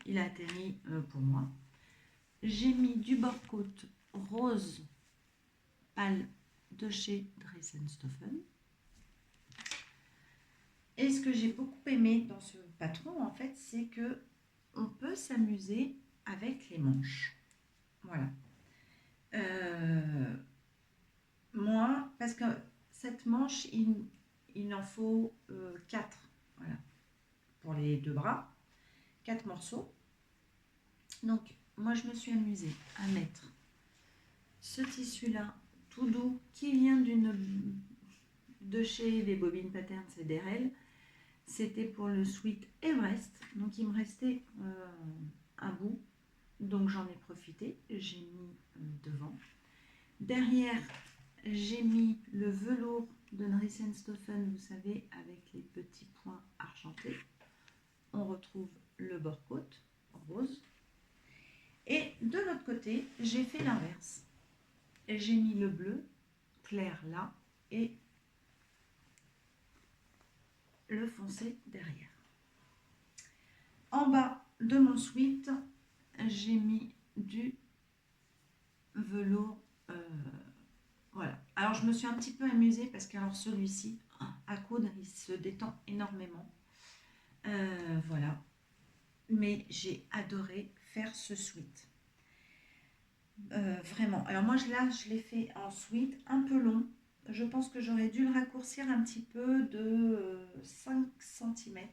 il a atterri pour moi. J'ai mis du bord-côte rose pâle de chez Dressenstoffen. Et ce que j'ai beaucoup aimé dans ce patron, en fait, c'est que on peut s'amuser avec les manches. Voilà. Moi, parce que cette manche, il en faut 4. Voilà. Pour les 2 bras. 4 morceaux. Donc, moi, je me suis amusée à mettre ce tissu-là, tout doux, qui vient de chez les Bobines Patterns et DRL. C'était pour le sweat Everest. Donc, il me restait un bout. Donc, j'en ai profité. J'ai mis devant. Derrière, j'ai mis le velours de Dressenstoffen, vous savez, avec les petits points argentés. On retrouve le bord-côte rose. Et de l'autre côté, j'ai fait l'inverse. J'ai mis le bleu clair là et le foncé derrière. En bas de mon sweat, j'ai mis du velours. Voilà. Alors, je me suis un petit peu amusée parce que celui-ci, à coudre, il se détend énormément. Voilà. Mais j'ai adoré faire ce sweat. Vraiment. Alors moi, je l'ai fait en sweat un peu long. Je pense que j'aurais dû le raccourcir un petit peu de 5 cm.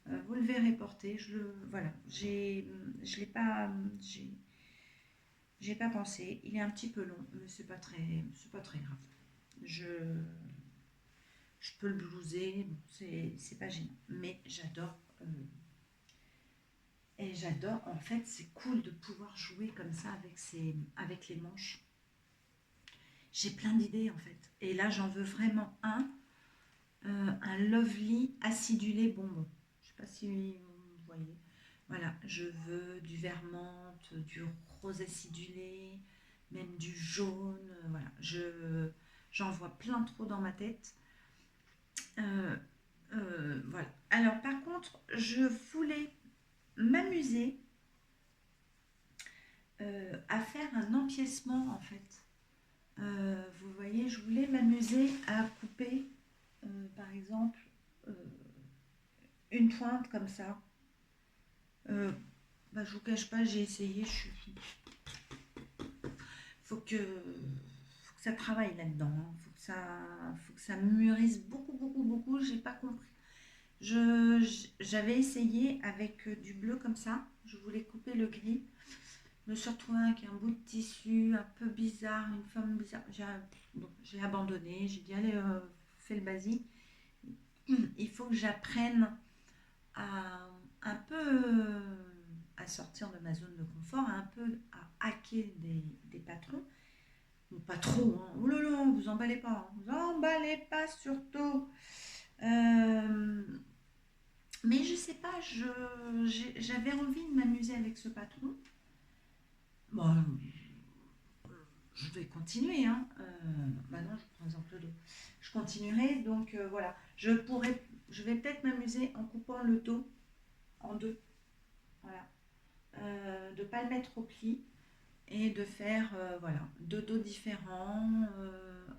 Vous le verrez porter. Voilà. Je l'ai pas... J'ai pas pensé. Il est un petit peu long, mais c'est pas très grave. Je peux le blouser. C'est pas gênant. Mais j'adore... Et j'adore, en fait, c'est cool de pouvoir jouer comme ça avec les manches. J'ai plein d'idées, en fait. Et là, j'en veux vraiment un Lovely acidulé bonbon. Je ne sais pas si vous voyez. Voilà, je veux du vert menthe, du rose acidulé, même du jaune. Voilà, j'en vois plein trop dans ma tête. Voilà. Alors, par contre, je voulais m'amuser à faire un empiècement en fait. Vous voyez, je voulais m'amuser à couper par exemple une pointe comme ça. Je vous cache pas, j'ai essayé. Faut que ça travaille là-dedans. Faut que ça mûrisse beaucoup, beaucoup, beaucoup. J'ai pas compris. J'avais essayé avec du bleu comme ça. Je voulais couper le gris. Je me suis retrouvée avec un bout de tissu un peu bizarre, une forme bizarre. Bon, j'ai abandonné. J'ai dit, allez, fais le basique. Il faut que j'apprenne à un peu à sortir de ma zone de confort, un peu à hacker des patrons. Bon, pas trop, hein. Oh là là, vous emballez pas, hein. Vous emballez pas surtout. Euh, mais je sais pas, j'avais envie de m'amuser avec ce patron. Bon, je vais continuer, hein. Bah non, je prends exemple d'eau. Je continuerai, donc voilà. Je vais peut-être m'amuser en coupant le dos en deux. Voilà. De ne pas le mettre au pli et de faire voilà, deux dos différents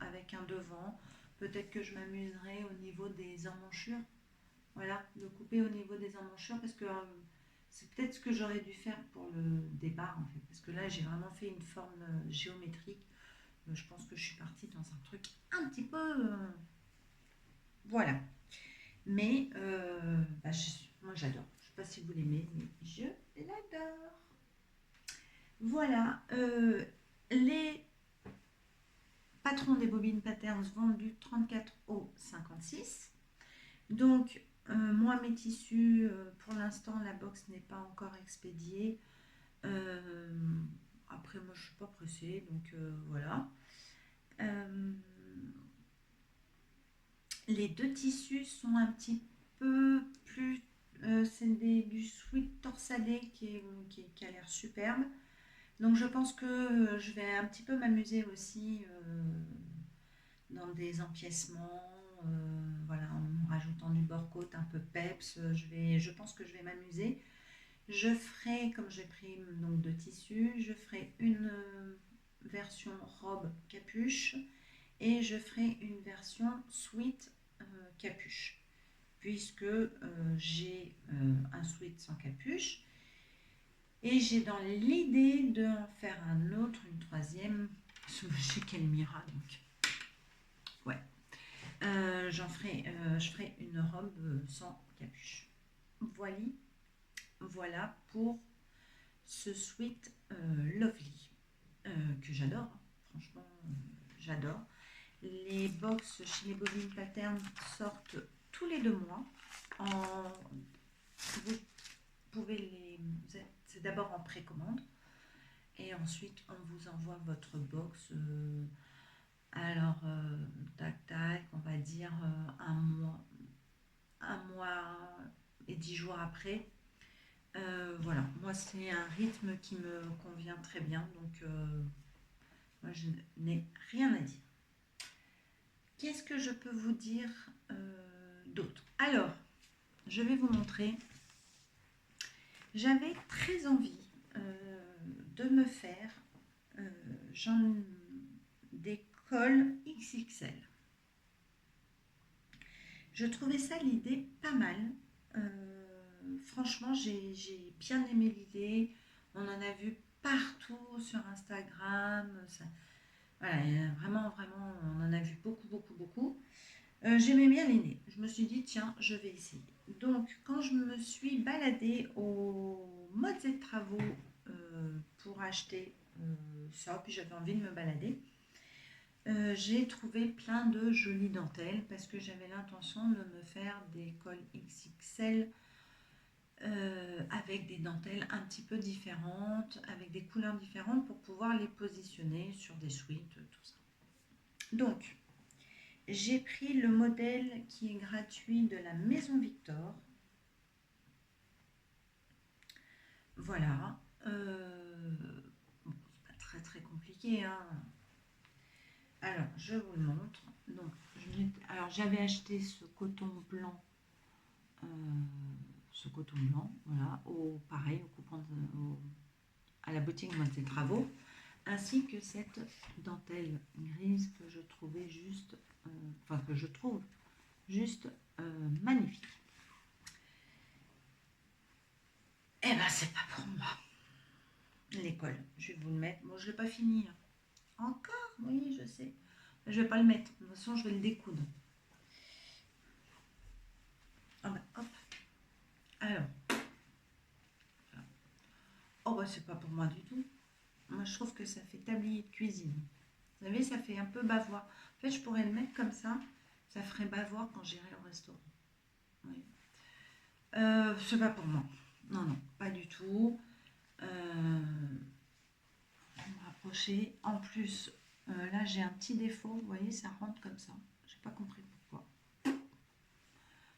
avec un devant. Peut-être que je m'amuserai au niveau des emmanchures. Voilà, de couper au niveau des emmanchures parce que c'est peut-être ce que j'aurais dû faire pour le départ en fait. Parce que là, j'ai vraiment fait une forme géométrique. Je pense que je suis partie dans un truc un petit peu. Voilà. Mais bah, moi, j'adore. Je ne sais pas si vous l'aimez, mais je l'adore. Voilà, les patrons des bobines patterns vendent du 34 au 56. Donc, moi, mes tissus, pour l'instant, la box n'est pas encore expédiée. Euh, Après, moi, je ne suis pas pressée, donc voilà. Euh, les deux tissus sont un petit peu plus... c'est du sweat torsadé qui a l'air superbe. Donc je pense que je vais un petit peu m'amuser aussi dans des empiècements, voilà, en rajoutant du bord-côte un peu peps. Je pense que je vais m'amuser. Je ferai, comme j'ai pris donc de tissu, je ferai une version robe capuche et je ferai une version sweat capuche, puisque j'ai un sweat sans capuche. Et j'ai dans l'idée d'en faire un autre, une troisième, chez Kelmira, donc ouais. Je ferai une robe sans capuche. Voilà, voilà pour ce sweat Lovely que j'adore. Franchement, j'adore. Les box chez les Bobines Pattern sortent tous les 2 mois. Vous pouvez c'est d'abord en précommande. Et ensuite, on vous envoie votre box. Alors, tac, tac, on va dire un mois et 10 jours après. Voilà, moi, c'est un rythme qui me convient très bien. Donc, moi, je n'ai rien à dire. Qu'est-ce que je peux vous dire d'autre? Alors, je vais vous montrer. J'avais très envie de me faire des cols XXL. Je trouvais ça l'idée pas mal. Franchement, j'ai bien aimé l'idée. On en a vu partout sur Instagram. Voilà, vraiment, vraiment, on en a vu beaucoup, beaucoup, beaucoup. J'aimais bien l'aîné. Je me suis dit, tiens, je vais essayer. Donc, quand je me suis baladée au Modes et Travaux pour acheter ça, puis j'avais envie de me balader, j'ai trouvé plein de jolies dentelles parce que j'avais l'intention de me faire des cols XXL avec des dentelles un petit peu différentes, avec des couleurs différentes pour pouvoir les positionner sur des suites, tout ça. Donc, j'ai pris le modèle qui est gratuit de la Maison Victor. Voilà. Bon, c'est pas très très compliqué, hein. Alors, je vous le montre. Donc, alors j'avais acheté ce coton blanc, voilà, pareil, à la boutique Modes et Travaux, ainsi que cette dentelle grise que je trouvais juste, que je trouve juste magnifique. Eh ben, c'est pas pour moi. L'école, je vais vous le mettre. Bon, je l'ai pas fini, hein. Encore? Oui, je sais. Je vais pas le mettre. De toute façon, je vais le découdre. Ah bah, hop. Alors. Oh bah, c'est pas pour moi du tout. Moi, je trouve que ça fait tablier de cuisine. Vous savez, ça fait un peu bavoir. En fait, je pourrais le mettre comme ça. Ça ferait bavoir quand j'irai au restaurant. Oui. C'est pas pour moi. Non, non, pas du tout. Je vais me rapprocher. En plus, là, j'ai un petit défaut. Vous voyez, ça rentre comme ça. J'ai pas compris pourquoi.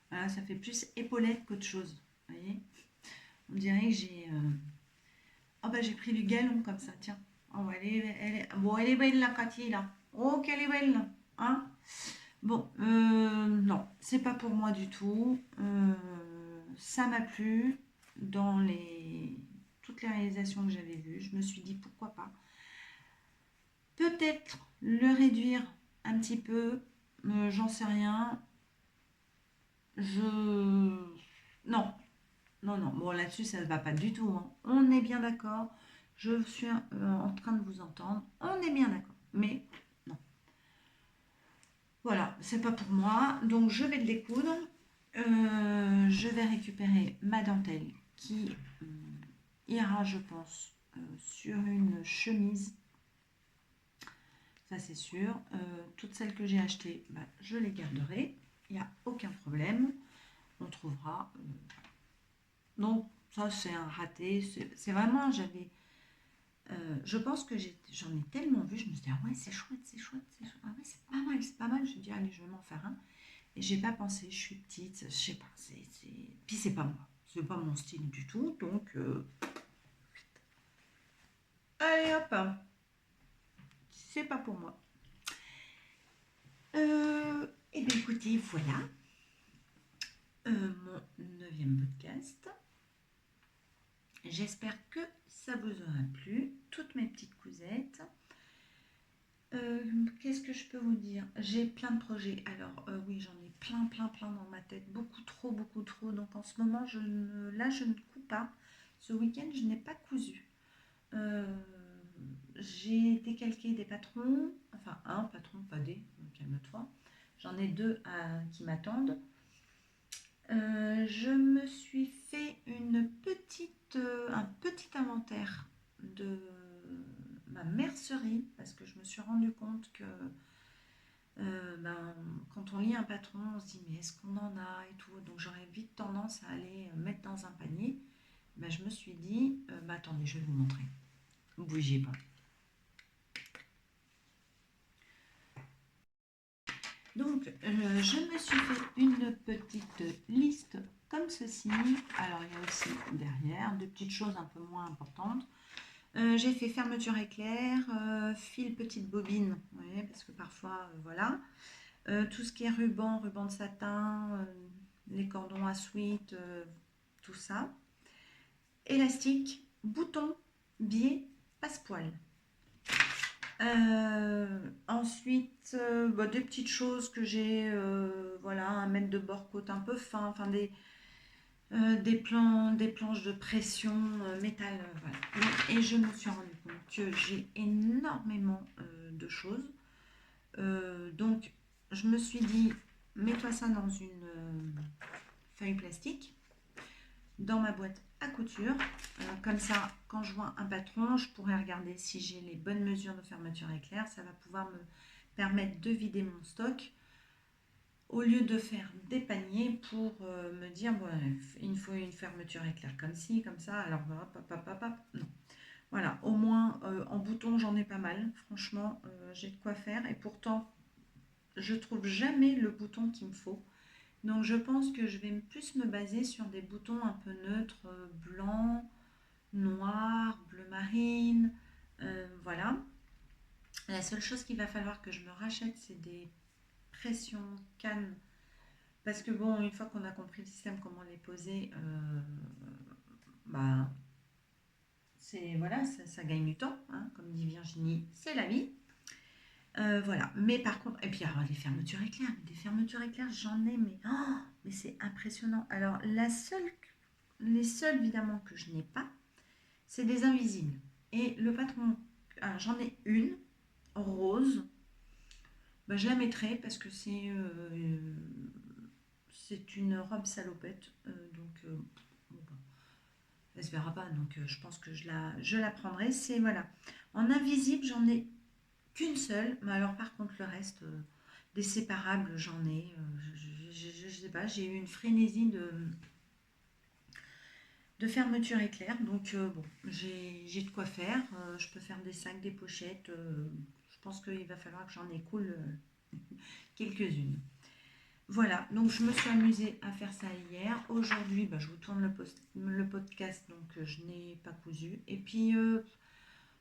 Voilà, ça fait plus épaulette qu'autre chose. Vous voyez, on dirait que j'ai... Oh bah j'ai pris du galon comme ça, tiens. Oh, bon, elle est belle la Cathy là. Oh, qu'elle est belle là. Hein. Bon, non, c'est pas pour moi du tout. Ça m'a plu dans toutes les réalisations que j'avais vues. Je me suis dit pourquoi pas. Peut-être le réduire un petit peu. J'en sais rien. Je... Non, non, non. Bon, là-dessus, ça ne va pas du tout, hein. On est bien d'accord. Je suis en train de vous entendre. On est bien d'accord. Mais non. Voilà, c'est pas pour moi. Donc, je vais le découdre. Je vais récupérer ma dentelle qui ira, je pense, sur une chemise. Ça, c'est sûr. Toutes celles que j'ai achetées, bah, je les garderai. Il n'y a aucun problème. On trouvera. Donc, ça, c'est un raté. C'est vraiment, je pense que j'en ai tellement vu, je me suis dit, ah ouais, c'est chouette, c'est chouette, c'est chouette. Ah ouais, c'est pas mal, c'est pas mal. Je me dis, allez, je vais m'en faire un. Et j'ai pas pensé, je suis petite, je sais pas, puis c'est pas moi, c'est pas mon style du tout, donc allez hop, hein. C'est pas pour moi. Et bien écoutez, voilà mon 9e podcast. J'espère que ça vous aura plu, toutes mes petites cousettes. Qu'est-ce que je peux vous dire? J'ai plein de projets. Alors oui, j'en ai plein, plein, plein dans ma tête. Beaucoup trop, beaucoup trop. Donc en ce moment, là, je ne couds pas. Ce week-end, je n'ai pas cousu. Euh, j'ai décalqué des patrons. Enfin, un patron, pas des. Calme-toi. J'en ai deux qui m'attendent. Je me suis fait un petit inventaire de ma mercerie parce que je me suis rendu compte que quand on lit un patron, on se dit mais est-ce qu'on en a et tout. Donc j'aurais vite tendance à aller mettre dans un panier. Ben, je me suis dit, attendez, je vais vous montrer. Ne bougez pas. Donc je me suis fait une petite liste comme ceci. Alors il y a aussi derrière deux petites choses un peu moins importantes. J'ai fait fermeture éclair, fil petite bobine, vous voyez, parce que parfois, voilà. Tout ce qui est ruban de satin, les cordons à sweat, tout ça. Élastique, bouton, biais, passepoil. Ensuite, des petites choses que j'ai, voilà, un mètre de bord côte un peu fin, enfin des planches de pression métal, voilà. Et je me suis rendu compte que j'ai énormément de choses. Donc, je me suis dit, mets-toi ça dans une feuille plastique, dans ma boîte à couture. Comme ça, quand je vois un patron, je pourrais regarder si j'ai les bonnes mesures de fermeture éclair. Ça va pouvoir me permettre de vider mon stock au lieu de faire des paniers pour me dire bon, il me faut une fermeture éclair comme ci, comme ça. Alors hop, hop, hop, hop, hop. Non. Voilà, au moins en bouton, j'en ai pas mal. Franchement, j'ai de quoi faire. Et pourtant, je trouve jamais le bouton qu'il me faut. Donc je pense que je vais plus me baser sur des boutons un peu neutres, blanc, noir, bleu marine. Voilà. La seule chose qu'il va falloir que je me rachète, c'est des pressions cannes. Parce que bon, une fois qu'on a compris le système, comment les poser, bah, voilà, ça gagne du temps, hein, comme dit Virginie, c'est la vie. Voilà, mais par contre, et puis alors les fermetures éclairs, des fermetures éclairs, j'en ai, mais c'est impressionnant. Alors les seuls évidemment que je n'ai pas, c'est des invisibles. Et le patron, alors j'en ai une, rose. Bah, je la mettrai parce que c'est une robe salopette. Donc, bon, bah, elle se verra pas. Donc, je pense que je la prendrai. C'est, voilà. En invisible, j'en ai qu'une seule. Mais alors, par contre, le reste, des séparables, j'en ai. Je sais pas, j'ai eu une frénésie de fermeture éclair. Donc, bon, j'ai de quoi faire. Je peux faire des sacs, des pochettes. Je pense qu'il va falloir que j'en écoule quelques-unes. Voilà, donc je me suis amusée à faire ça hier. Aujourd'hui, bah, je vous tourne le podcast, donc je n'ai pas cousu. Et puis,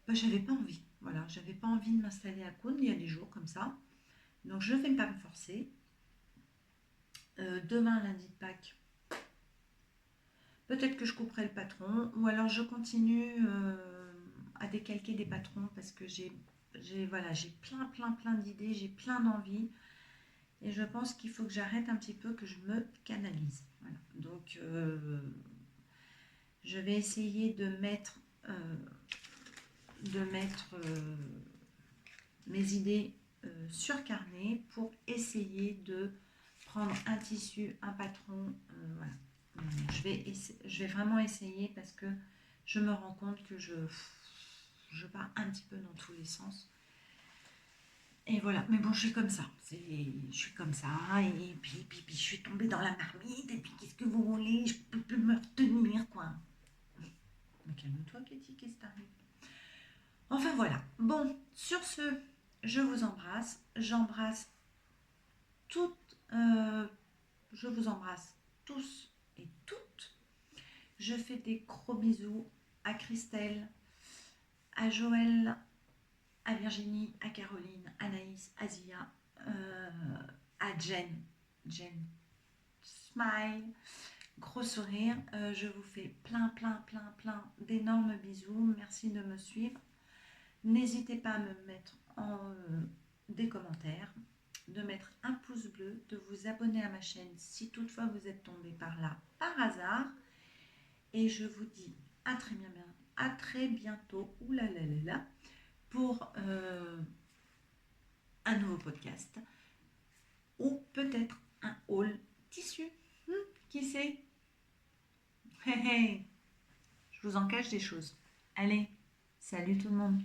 bah, j'avais pas envie. Voilà, j'avais pas envie de m'installer à coudre. Il y a des jours comme ça. Donc, je ne vais pas me forcer. Demain, lundi de Pâques, peut-être que je couperai le patron. Ou alors, je continue à décalquer des patrons parce que voilà, j'ai plein d'idées, j'ai plein d'envies. Et je pense qu'il faut que j'arrête un petit peu, que je me canalise. Voilà. Donc, je vais essayer euh, de mettre mes idées sur carnet pour essayer de prendre un tissu, un patron. Voilà. Je vais vraiment essayer parce que je me rends compte que je pars un petit peu dans tous les sens. Et voilà, mais bon, je suis comme ça. Je suis comme ça, et puis je suis tombée dans la marmite, et puis qu'est-ce que vous voulez? Je peux plus me retenir, quoi. Mais calme-toi, Katie, qu'est-ce qui t'arrive? Enfin voilà. Bon, sur ce, je vous embrasse. J'embrasse toutes. Je vous embrasse tous et toutes. Je fais des gros bisous à Christelle, à Joël, à Virginie, à Caroline, à Naïs, à Zia, à Jen. Jen, smile, gros sourire. Je vous fais plein d'énormes bisous. Merci de me suivre. N'hésitez pas à me mettre des commentaires, de mettre un pouce bleu, de vous abonner à ma chaîne si toutefois vous êtes tombé par là par hasard. Et je vous dis à très bientôt, oulalalala, pour un nouveau podcast ou peut-être un haul tissu. Qui sait? Hey, hey. Je vous en cache des choses. Allez, salut tout le monde.